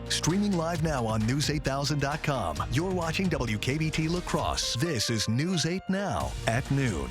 Streaming live now on News8000.com. You're watching WKBT La Crosse. This is News 8 Now at noon.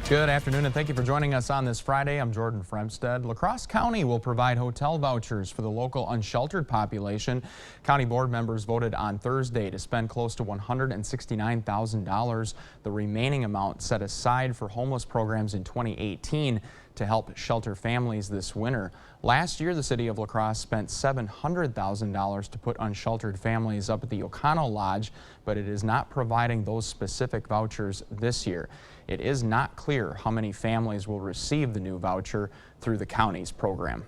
Good afternoon and thank you for joining us on this Friday. I'm Jordan Fremstead. La Crosse County will provide hotel vouchers for the local unsheltered population. County board members voted on Thursday to spend close to $169,000, the remaining amount set aside for homeless programs in 2018 to help shelter families this winter. Last year, the city of La Crosse spent $700,000 to put unsheltered families up at the O'Connell Lodge, but it is not providing those specific vouchers this year. It is not clear how many families will receive the new voucher through the county's program.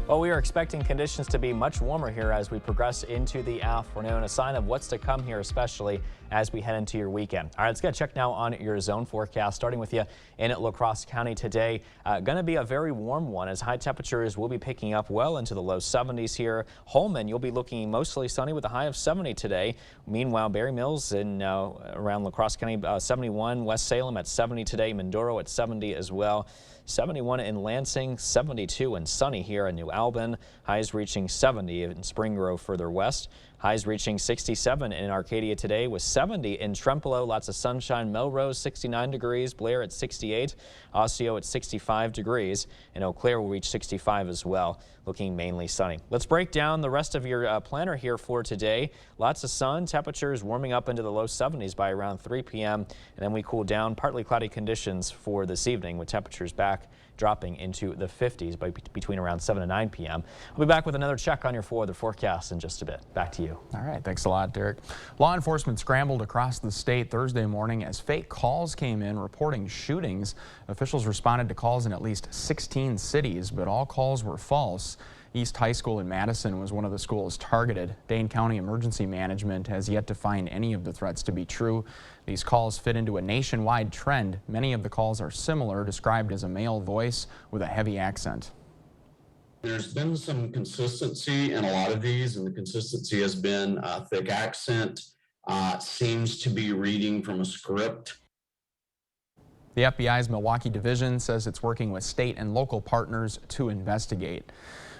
Well, we are expecting conditions to be much warmer here as we progress into the afternoon, a sign of what's to come here, especially as we head into your weekend. All right, let's get a check now on your zone forecast, starting with you in La Crosse County today. Going to be a very warm one as high temperatures will be picking up well into the low 70s here. Holman, you'll be looking mostly sunny with a high of 70 today. Meanwhile, Berry Mills in around La Crosse County, 71. West Salem at 70 today. Mindoro at 70 as well. 71 in Lansing, 72 and sunny here in New Albin. Highs reaching 70 in Spring Grove further west. Highs reaching 67 in Arcadia today with 70 in Trempealeau. Lots of sunshine. Melrose 69 degrees. Blair at 68. Osseo at 65 degrees. And Eau Claire will reach 65 as well. Looking mainly sunny. Let's break down the rest of your planner here for today. Lots of sun. Temperatures warming up into the low 70s by around 3 p.m. And then we cool down. Partly cloudy conditions for this evening with temperatures back dropping into the 50s by between around 7 and 9 p.m. We'll be back with another check on your weather forecast in just a bit. Back to you. All right, thanks a lot, Derek. Law enforcement scrambled across the state Thursday morning as fake calls came in reporting shootings. Officials responded to calls in at least 16 cities, but all calls were false. East High School in Madison was one of the schools targeted. Dane County Emergency Management has yet to find any of the threats to be true. These calls fit into a nationwide trend. Many of the calls are similar, described as a male voice with a heavy accent. There's been some consistency in a lot of these, and the consistency has been a thick accent, seems to be reading from a script. The FBI's Milwaukee division says it's working with state and local partners to investigate.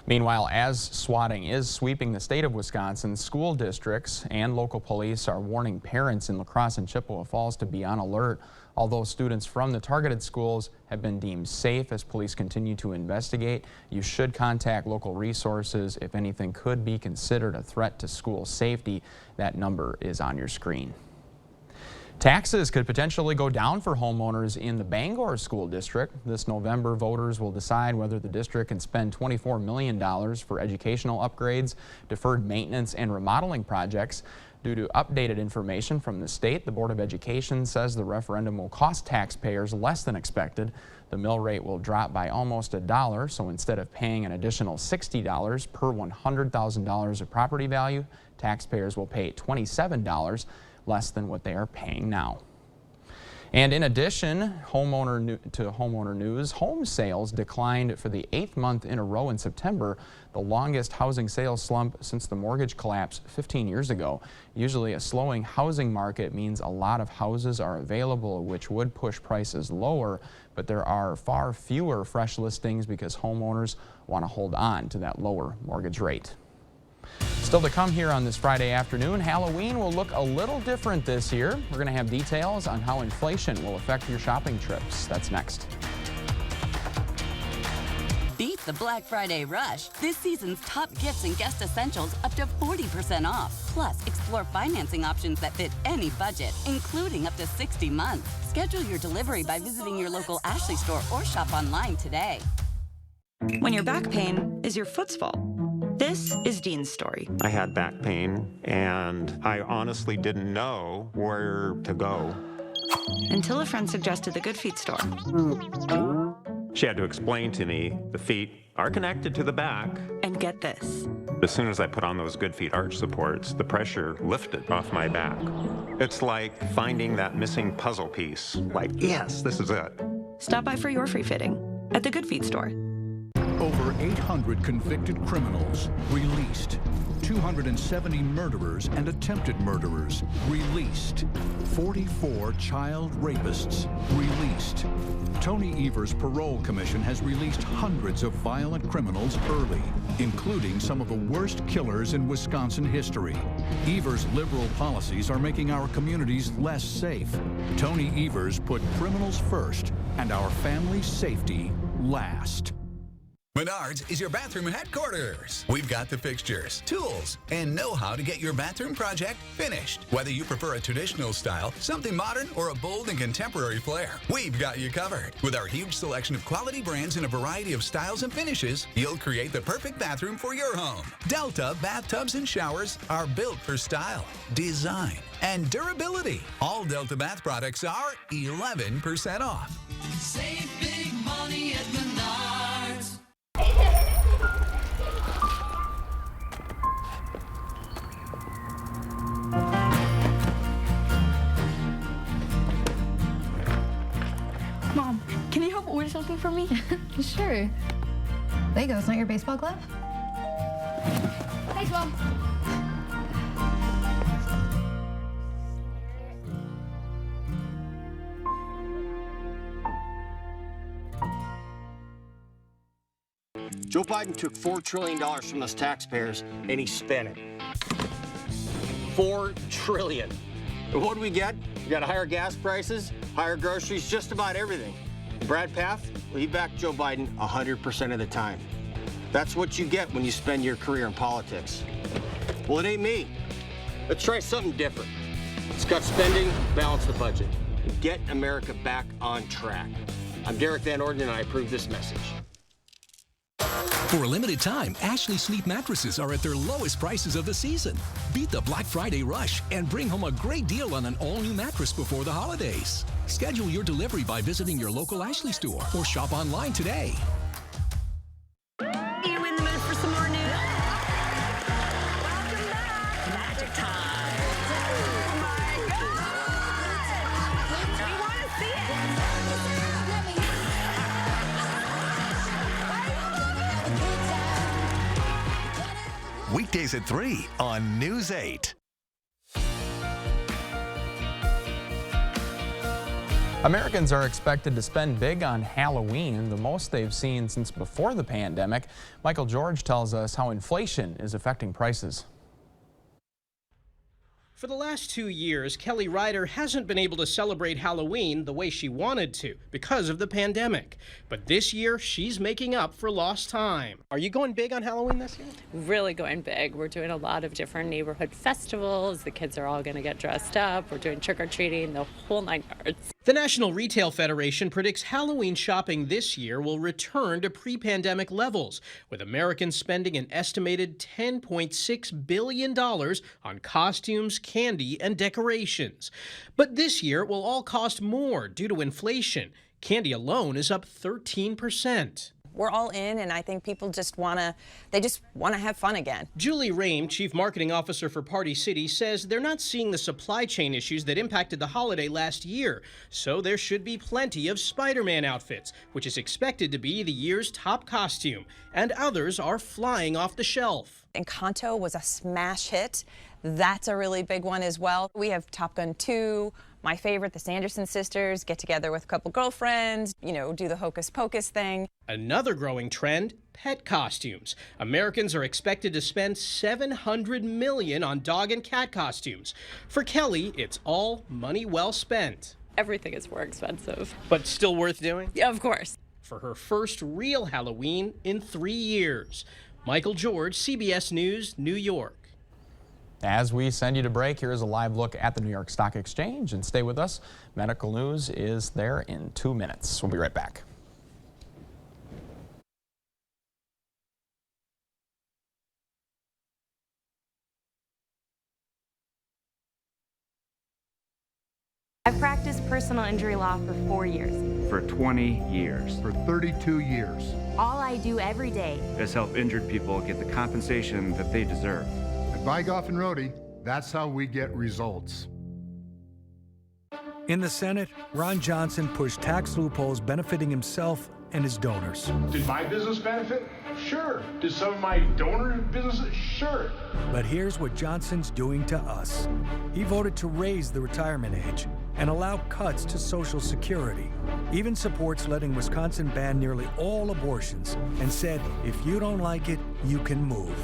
Meanwhile, as swatting is sweeping the state of Wisconsin, school districts and local police are warning parents in La Crosse and Chippewa Falls to be on alert. Although students from the targeted schools have been deemed safe as police continue to investigate, you should contact local resources if anything could be considered a threat to school safety. That number is on your screen. Taxes could potentially go down for homeowners in the Bangor School District. This November, voters will decide whether the district can spend $24 million for educational upgrades, deferred maintenance, and remodeling projects. Due to updated information from the state, the Board of Education says the referendum will cost taxpayers less than expected. The mill rate will drop by almost $1, so instead of paying an additional $60 per $100,000 of property value, taxpayers will pay $27, less than what they are paying now. And in addition, homeowner news, home sales declined for the 8th month in a row in September, the longest housing sales slump since the mortgage collapse 15 years ago. Usually a slowing housing market means a lot of houses are available, which would push prices lower, but there are far fewer fresh listings because homeowners want to hold on to that lower mortgage rate. Still to come here on this Friday afternoon, Halloween will look a little different this year. We're going to have details on how inflation will affect your shopping trips. That's next. Beat the Black Friday rush. This season's top gifts and guest essentials up to 40% off. Plus, explore financing options that fit any budget, including up to 60 months. Schedule your delivery by visiting your local Ashley store or shop online today. When your back pain is your foot's fault. This is Dean's story. I had back pain, and I honestly didn't know where to go. Until a friend suggested the Good Feet store. She had to explain to me the feet are connected to the back. And get this. As soon as I put on those Good Feet arch supports, the pressure lifted off my back. It's like finding that missing puzzle piece. Like, yes, this is it. Stop by for your free fitting at the Good Feet store. Over 800 convicted criminals released. 270 murderers and attempted murderers released. 44 child rapists released. Tony Evers' parole commission has released hundreds of violent criminals early, including some of the worst killers in Wisconsin history. Evers' liberal policies are making our communities less safe. Tony Evers put criminals first and our family's safety last. Menards is your bathroom headquarters. We've got the fixtures, tools, and know-how to get your bathroom project finished. Whether you prefer a traditional style, something modern, or a bold and contemporary flair, we've got you covered. With our huge selection of quality brands and a variety of styles and finishes, you'll create the perfect bathroom for your home. Delta bathtubs and showers are built for style, design, and durability. All Delta bath products are 11% off. Save big money at Menards. Mom, can you help order something for me? Sure. Legos, not your baseball glove? Thanks, Mom. Joe Biden took $4 trillion from us taxpayers and he spent it. $4 trillion. And what do we get? We got higher gas prices, higher groceries, just about everything. Brad Paff, well, he backed Joe Biden 100% of the time. That's what you get when you spend your career in politics. Well, it ain't me. Let's try something different. Let's cut spending, balance the budget, and get America back on track. I'm Derek Van Orden, and I approve this message. For a limited time, Ashley Sleep mattresses are at their lowest prices of the season. Beat the Black Friday rush and bring home a great deal on an all-new mattress before the holidays. Schedule your delivery by visiting your local Ashley store or shop online today. Are you in the mood for some more news? Welcome back. Magic time. Oh my God. We want to see it. Weekdays at 3 on News 8. Americans are expected to spend big on Halloween, the most they've seen since before the pandemic. Michael George tells us how inflation is affecting prices. For the last 2 years, Kelly Ryder hasn't been able to celebrate Halloween the way she wanted to because of the pandemic. But this year, she's making up for lost time. Are you going big on Halloween this year? Really going big. We're doing a lot of different neighborhood festivals. The kids are all going to get dressed up. We're doing trick-or-treating, the whole 9 yards. The National Retail Federation predicts Halloween shopping this year will return to pre-pandemic levels, with Americans spending an estimated $10.6 billion on costumes, candy, and decorations. But this year it will all cost more due to inflation. Candy alone is up 13%. We're all in, and I think people just want to have fun again. Julie Rame, Chief Marketing Officer for Party City, says they're not seeing the supply chain issues that impacted the holiday last year. So there should be plenty of Spider-Man outfits, which is expected to be the year's top costume. And others are flying off the shelf. Encanto was a smash hit. That's a really big one as well. We have Top Gun 2. My favorite, the Sanderson sisters, get together with a couple girlfriends, do the hocus pocus thing. Another growing trend, pet costumes. Americans are expected to spend $700 million on dog and cat costumes. For Kelly, it's all money well spent. Everything is more expensive. But still worth doing? Yeah, of course. For her first real Halloween in 3 years. Michael George, CBS News, New York. As we send you to break, here's a live look at the New York Stock Exchange. And stay with us. Medical news is there in 2 minutes. We'll be right back. I've practiced personal injury law for 4 years. For 20 years. For 32 years. All I do every day is help injured people get the compensation that they deserve. At Vygoff and Rohde, that's how we get results. In the Senate, Ron Johnson pushed tax loopholes benefiting himself and his donors. Did my business benefit? Sure. Did some of my donor businesses? Sure. But here's what Johnson's doing to us. He voted to raise the retirement age and allow cuts to Social Security. Even supports letting Wisconsin ban nearly all abortions and said, if you don't like it, you can move.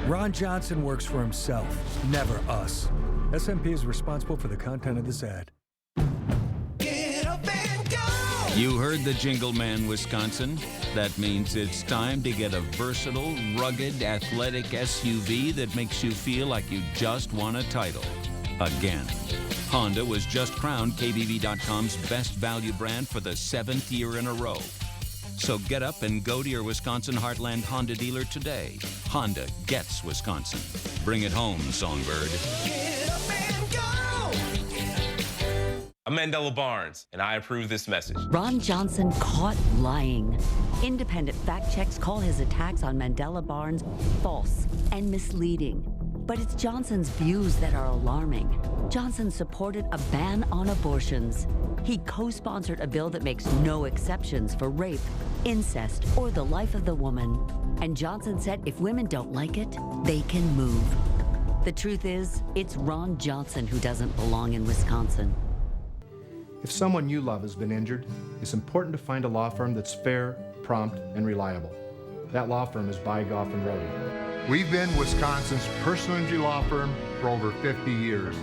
Ron Johnson works for himself, never us. SMP is responsible for the content of this ad. You heard the Jingle Man, Wisconsin. That means it's time to get a versatile, rugged, athletic SUV that makes you feel like you just won a title. Again. Honda was just crowned KBB.com's best value brand for the 7th year in a row. So get up and go to your Wisconsin Heartland Honda dealer today. Honda gets Wisconsin. Bring it home, Songbird. Get up and go! I'm Mandela Barnes, and I approve this message. Ron Johnson caught lying. Independent fact checks call his attacks on Mandela Barnes false and misleading. But it's Johnson's views that are alarming. Johnson supported a ban on abortions. He co-sponsored a bill that makes no exceptions for rape, incest, or the life of the woman. And Johnson said if women don't like it, they can move. The truth is, it's Ron Johnson who doesn't belong in Wisconsin. If someone you love has been injured, it's important to find a law firm that's fair, prompt, and reliable. That law firm is Goff & Rohde. We've been Wisconsin's personal injury law firm for over 50 years.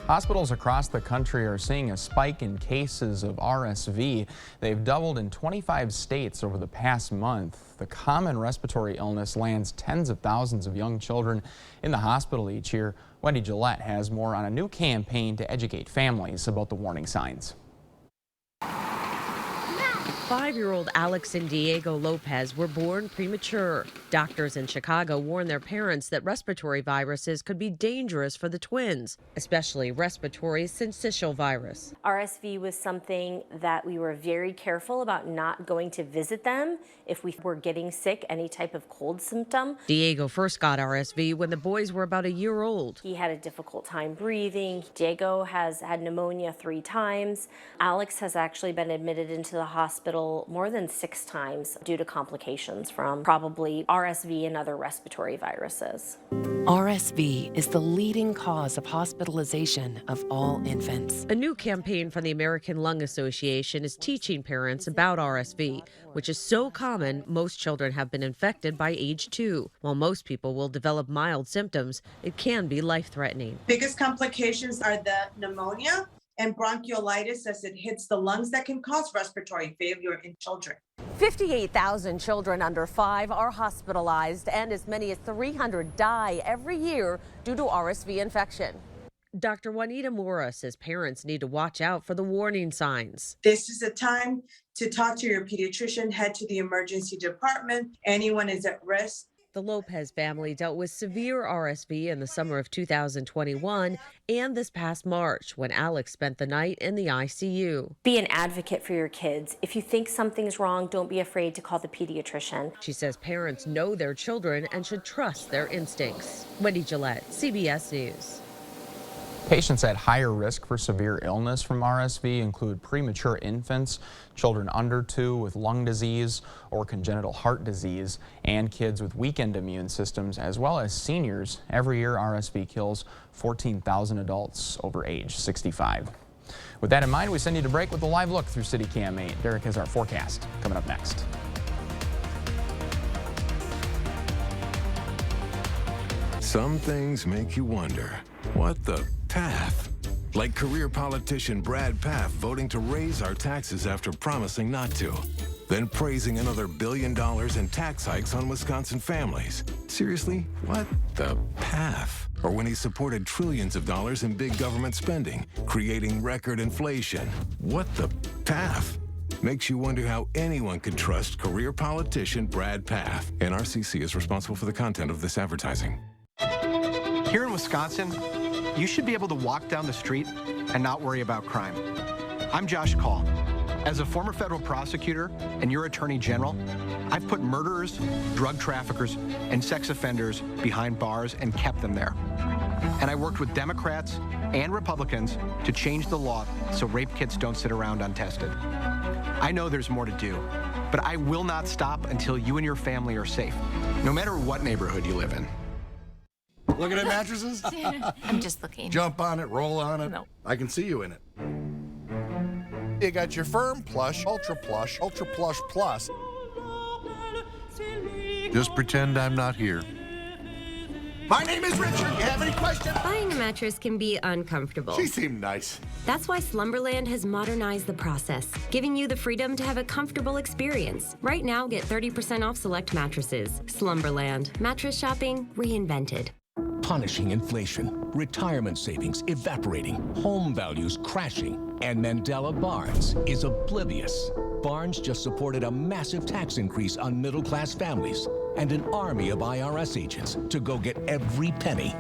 Hospitals across the country are seeing a spike in cases of RSV. They've doubled in 25 states over the past month. The common respiratory illness lands tens of thousands of young children in the hospital each year. Wendy Gillette has more on a new campaign to educate families about the warning signs. 5-year-old Alex and Diego Lopez were born premature. Doctors in Chicago warn their parents that respiratory viruses could be dangerous for the twins, especially respiratory syncytial virus. RSV was something that we were very careful about not going to visit them if we were getting sick, any type of cold symptom. Diego first got RSV when the boys were about a year old. He had a difficult time breathing. Diego has had pneumonia 3 times. Alex has actually been admitted into the hospital more than 6 times due to complications from probably RSV and other respiratory viruses. RSV is the leading cause of hospitalization of all infants. A new campaign from the American Lung Association is teaching parents about RSV, which is so common most children have been infected by age 2. While most people will develop mild symptoms, it can be life-threatening. Biggest complications are the pneumonia and bronchiolitis as it hits the lungs that can cause respiratory failure in children. 58,000 children under 5 are hospitalized, and as many as 300 die every year due to RSV infection. Dr. Juanita Mora says parents need to watch out for the warning signs. This is a time to talk to your pediatrician, head to the emergency department. Anyone is at risk. The Lopez family dealt with severe RSV in the summer of 2021 and this past March when Alex spent the night in the ICU. Be an advocate for your kids. If you think something's wrong, don't be afraid to call the pediatrician. She says parents know their children and should trust their instincts. Wendy Gillette, CBS News. Patients at higher risk for severe illness from RSV include premature infants, children under 2 with lung disease or congenital heart disease, and kids with weakened immune systems, as well as seniors. Every year, RSV kills 14,000 adults over age 65. With that in mind, we send you to break with a live look through City Cam 8. Derek has our forecast coming up next. Some things make you wonder, what the PAF? Like career politician Brad Pfaff voting to raise our taxes after promising not to. Then praising another $1 billion in tax hikes on Wisconsin families. Seriously, what the PAF? Or when he supported trillions of dollars in big government spending, creating record inflation. What the PAF? Makes you wonder how anyone could trust career politician Brad Pfaff. NRCC is responsible for the content of this advertising. Here in Wisconsin, you should be able to walk down the street and not worry about crime. I'm Josh Call. As a former federal prosecutor and your attorney general, I've put murderers, drug traffickers, and sex offenders behind bars and kept them there. And I worked with Democrats, and Republicans to change the law so rape kits don't sit around untested. I know there's more to do, but I will not stop until you and your family are safe, no matter what neighborhood you live in. Looking at mattresses? I'm just looking. Jump on it, roll on it. No. I can see you in it. You got your Firm Plush, Ultra Plush, Ultra Plush Plus. Just pretend I'm not here. My name is Richard. You have any questions? Buying a mattress can be uncomfortable. She seemed nice. That's why Slumberland has modernized the process, giving you the freedom to have a comfortable experience. Right now, get 30% off select mattresses. Slumberland. Mattress shopping reinvented. Punishing inflation, retirement savings evaporating, home values crashing, and Mandela Barnes is oblivious. Barnes just supported a massive tax increase on middle-class families and an army of IRS agents to go get every penny.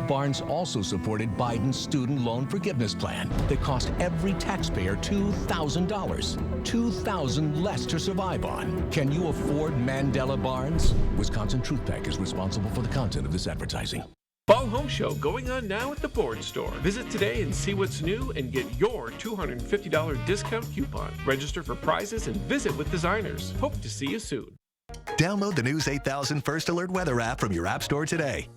Barnes also supported Biden's student loan forgiveness plan that cost every taxpayer $2,000. $2,000 less to survive on. Can you afford Mandela Barnes? Wisconsin Truth Pack is responsible for the content of this advertising. Fall Home Show going on now at the Bourne Store. Visit today and see what's new and get your $250 discount coupon. Register for prizes and visit with designers. Hope to see you soon. Download the News 8000 First Alert Weather app from your App Store today.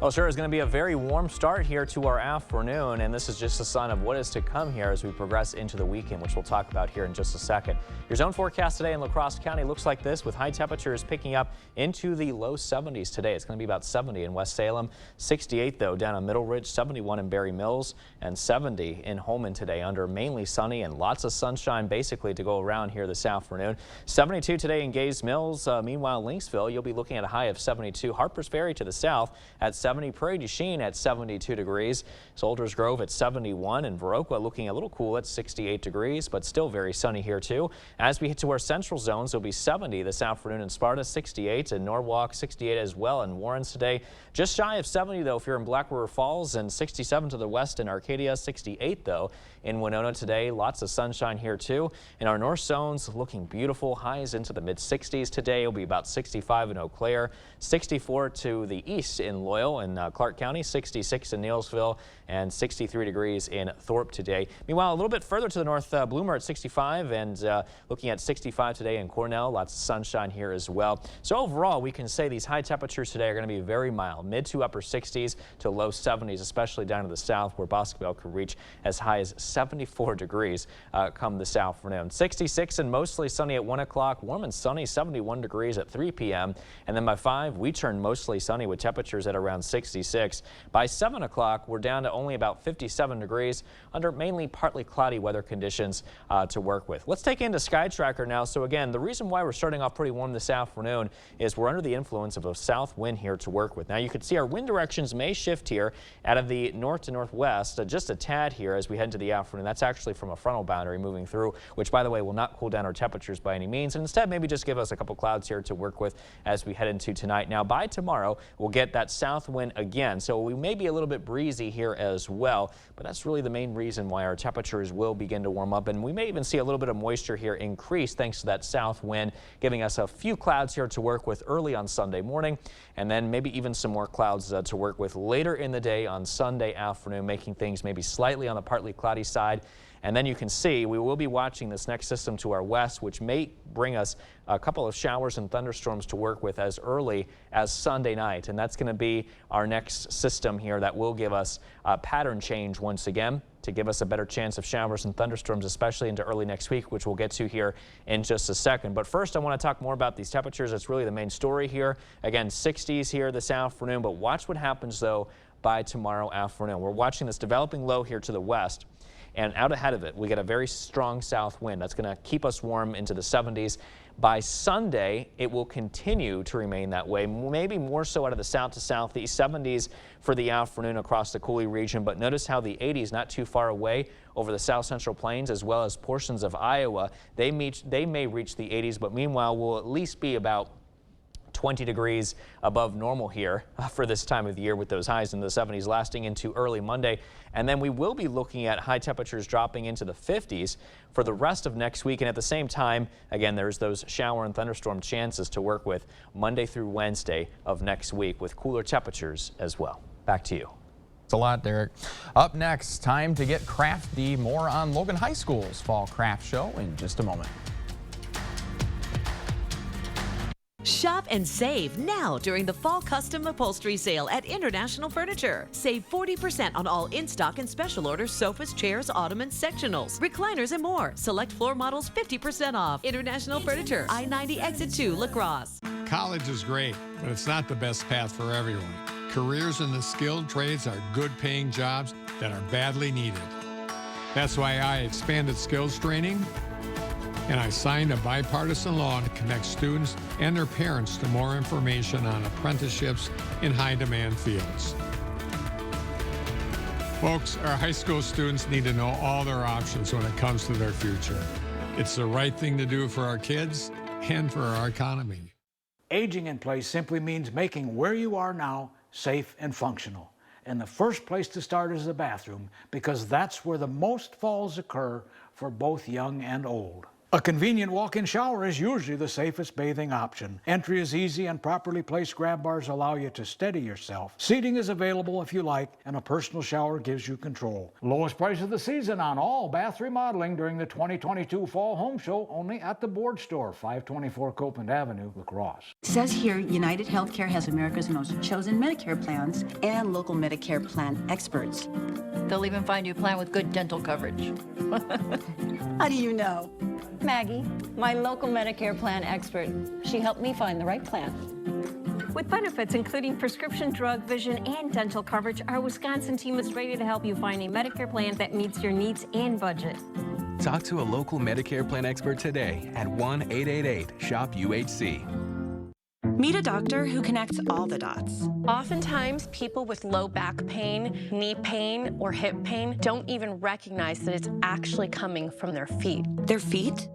Well, sure is going to be a very warm start here to our afternoon, and this is just a sign of what is to come here as we progress into the weekend, which we'll talk about here in just a second. Your zone forecast today in La Crosse County looks like this, with high temperatures picking up into the low 70s today. It's going to be about 70 in West Salem, 68 though down on Middle Ridge, 71 in Berry Mills, and 70 in Holman today under mainly sunny and lots of sunshine basically to go around here this afternoon. 72 today in Gays Mills. Meanwhile, Lynxville, you'll be looking at a high of 72. Harpers Ferry to the south at 70. Prairie du Chien at 72 degrees. Soldiers Grove at 71, and Viroqua looking a little cool at 68 degrees, but still very sunny here too. As we hit to our central zones, it'll be 70 this afternoon in Sparta, 68 in Norwalk, 68 as well in Warrens today. Just shy of 70 though if you're in Black River Falls, and 67 to the west in Arcadia, 68 though in Winona today. Lots of sunshine here too. In our north zones, looking beautiful. Highs into the mid 60s today. It'll be about 65 in Eau Claire, 64 to the east in Loyal and Clark County, 66 in Neillsville, and 63 degrees in Thorpe today. Meanwhile, a little bit further to the north, Bloomer at 65, and looking at 65 today in Cornell. Lots of sunshine here as well. So overall, we can say these high temperatures today are going to be very mild, mid to upper 60s to low 70s, especially down to the south, where Boscoville could reach as high as 74 degrees come this afternoon. 66 and mostly sunny at 1 o'clock, warm and sunny, 71 degrees at 3 p.m. And then by 5, we turn mostly sunny with temperatures at around 66. By 7 o'clock, we're down to only about 57 degrees under mainly partly cloudy weather conditions to work with. Let's take into Sky Tracker now. So again, the reason why we're starting off pretty warm this afternoon is we're under the influence of a south wind here to work with. Now you can see our wind directions may shift here out of the north to northwest just a tad here as we head into the afternoon. That's actually from a frontal boundary moving through, which by the way will not cool down our temperatures by any means, and instead maybe just give us a couple clouds here to work with as we head into tonight. Now by tomorrow, we'll get that south wind again, so we may be a little bit breezy here as well, but that's really the main reason why our temperatures will begin to warm up, and we may even see a little bit of moisture here increase thanks to that south wind, giving us a few clouds here to work with early on Sunday morning, and then maybe even some more clouds to work with later in the day on Sunday afternoon, making things maybe slightly on the partly cloudy side. And then you can see we will be watching this next system to our west, which may bring us a couple of showers and thunderstorms to work with as early as Sunday night. And that's going to be our next system here that will give us a pattern change once again to give us a better chance of showers and thunderstorms, especially into early next week, which we'll get to here in just a second. But first, I want to talk more about these temperatures. It's really the main story here. Again, 60s here this afternoon, but watch what happens though by tomorrow afternoon. We're watching this developing low here to the west. And out ahead of it, we get a very strong south wind. That's going to keep us warm into the 70s. By Sunday, it will continue to remain that way, maybe more so out of the south to southeast, 70s for the afternoon across the Coulee region. But notice how the 80s not too far away over the south central plains as well as portions of Iowa. They may reach the 80s, but meanwhile, we'll at least be about 20 degrees above normal here for this time of the year, with those highs in the 70s lasting into early Monday. And then we will be looking at high temperatures dropping into the 50s for the rest of next week. And at the same time, again, there's those shower and thunderstorm chances to work with Monday through Wednesday of next week, with cooler temperatures as well. Back to you. It's a lot, Derek. Up next, time to get crafty. More on Logan High School's Fall Craft Show in just a moment. Shop and save now during the Fall Custom Upholstery Sale at International Furniture. Save 40% on all in-stock and special order sofas, chairs, ottomans, sectionals, recliners, and more. Select floor models 50% off. International Furniture, I-90 Exit 2, La Crosse. College is great, but it's not the best path for everyone. Careers in the skilled trades are good-paying jobs that are badly needed. That's why I expanded skills training, and I signed a bipartisan law to connect students and their parents to more information on apprenticeships in high-demand fields. Folks, our high school students need to know all their options when it comes to their future. It's the right thing to do for our kids and for our economy. Aging in place simply means making where you are now safe and functional. And the first place to start is the bathroom, because that's where the most falls occur for both young and old. A convenient walk-in shower is usually the safest bathing option. Entry is easy, and properly placed grab bars allow you to steady yourself. Seating is available if you like, and a personal shower gives you control. Lowest price of the season on all bath remodeling during the 2022 Fall Home Show, only at the Board Store, 524 Copeland Avenue, La Crosse. It says here, United Healthcare has America's most chosen Medicare plans and local Medicare plan experts. They'll even find you a plan with good dental coverage. How do you know? Maggie, my local Medicare plan expert. She helped me find the right plan. With benefits including prescription drug, vision, and dental coverage, our Wisconsin team is ready to help you find a Medicare plan that meets your needs and budget. Talk to a local Medicare plan expert today at 1-888-SHOP-UHC. Meet a doctor who connects all the dots. Oftentimes, people with low back pain, knee pain, or hip pain don't even recognize that it's actually coming from their feet. Their feet?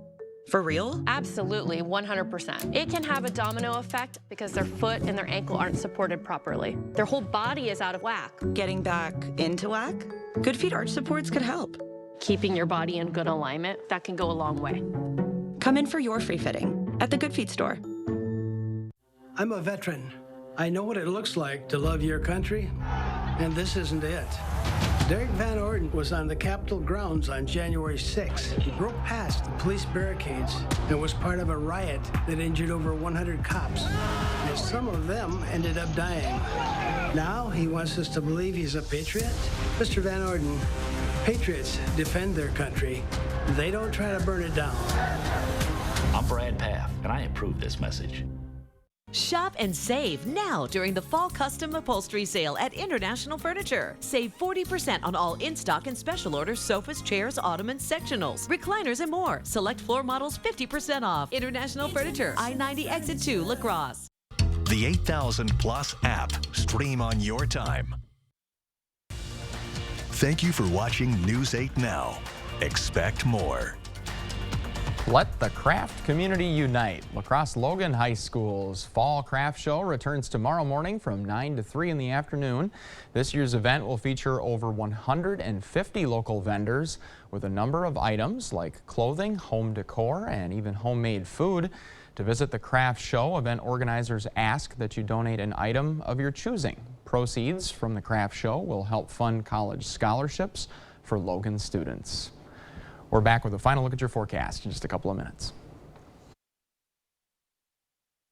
For real? Absolutely, 100%. It can have a domino effect because their foot and their ankle aren't supported properly. Their whole body is out of whack. Getting back into whack? Good Feet arch supports could help. Keeping your body in good alignment, that can go a long way. Come in for your free fitting at the Good Feet store. I'm a veteran. I know what it looks like to love your country, and this isn't it. Derek Van Orden was on the Capitol grounds on January 6th. He broke past the police barricades and was part of a riot that injured over 100 cops, and some of them ended up dying. Now he wants us to believe he's a patriot? Mr. Van Orden, patriots defend their country. They don't try to burn it down. I'm Brad Paff, and I approve this message. Shop and save now during the Fall Custom Upholstery Sale at International Furniture. Save 40% on all in-stock and special order sofas, chairs, ottomans, sectionals, recliners, and more. Select floor models 50% off. International Furniture, I-90 Exit 2, La Crosse. The 8000 Plus app. Stream on your time. Thank you for watching News 8 Now. Expect more. Let the craft community unite. La Crosse Logan High School's Fall Craft Show returns tomorrow morning from 9 to 3 in the afternoon. This year's event will feature over 150 local vendors with a number of items like clothing, home decor, and even homemade food. To visit the craft show, event organizers ask that you donate an item of your choosing. Proceeds from the craft show will help fund college scholarships for Logan students. We're back with a final look at your forecast in just a couple of minutes.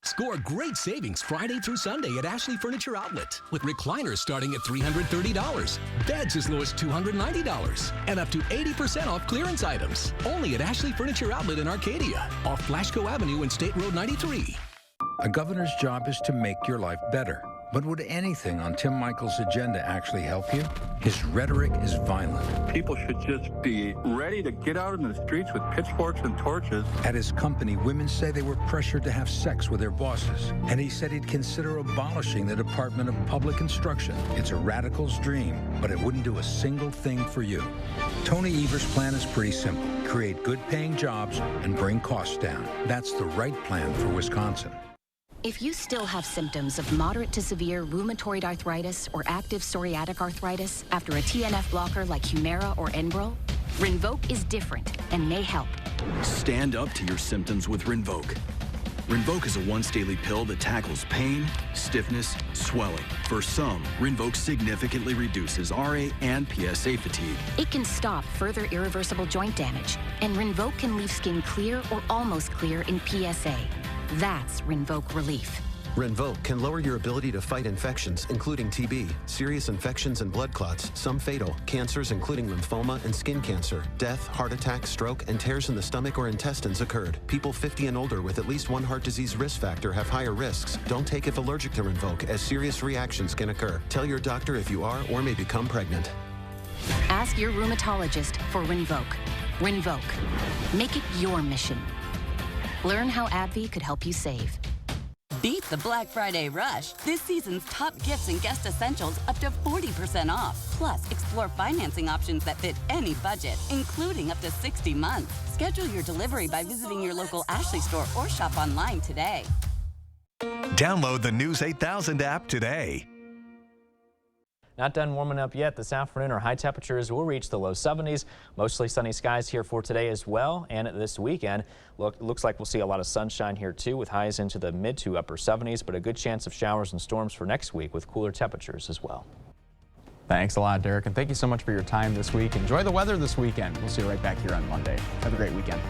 Score great savings Friday through Sunday at Ashley Furniture Outlet, with recliners starting at $330, beds as low as $290, and up to 80% off clearance items. Only at Ashley Furniture Outlet in Arcadia, off Flashco Avenue and State Road 93. A governor's job is to make your life better. But would anything on Tim Michael's agenda actually help you? His rhetoric is violent. People should just be ready to get out in the streets with pitchforks and torches. At his company, women say they were pressured to have sex with their bosses. And he said he'd consider abolishing the Department of Public Instruction. It's a radical's dream, but it wouldn't do a single thing for you. Tony Evers' plan is pretty simple. Create good-paying jobs and bring costs down. That's the right plan for Wisconsin. If you still have symptoms of moderate to severe rheumatoid arthritis or active psoriatic arthritis after a TNF blocker like Humira or Enbrel, Rinvoq is different and may help. Stand up to your symptoms with Rinvoq. Rinvoq is a once-daily pill that tackles pain, stiffness, swelling. For some, Rinvoq significantly reduces RA and PSA fatigue. It can stop further irreversible joint damage, and Rinvoq can leave skin clear or almost clear in PSA. That's Rinvoq Relief. Rinvoq can lower your ability to fight infections, including TB, serious infections and blood clots, some fatal, cancers including lymphoma and skin cancer, death, heart attack, stroke, and tears in the stomach or intestines occurred. People 50 and older with at least one heart disease risk factor have higher risks. Don't take if allergic to Rinvoq, as serious reactions can occur. Tell your doctor if you are or may become pregnant. Ask your rheumatologist for Rinvoq. Rinvoq. Make it your mission. Learn how AbbVie could help you save. Beat the Black Friday rush. This season's top gifts and guest essentials up to 40% off. Plus, explore financing options that fit any budget, including up to 60 months. Schedule your delivery by visiting your local Ashley store or shop online today. Download the News 8000 app today. Not done warming up yet. This afternoon, our high temperatures will reach the low 70s. Mostly sunny skies here for today as well. And this weekend, looks like we'll see a lot of sunshine here too, with highs into the mid to upper 70s, but a good chance of showers and storms for next week with cooler temperatures as well. Thanks a lot, Derek, and thank you so much for your time this week. Enjoy the weather this weekend. We'll see you right back here on Monday. Have a great weekend.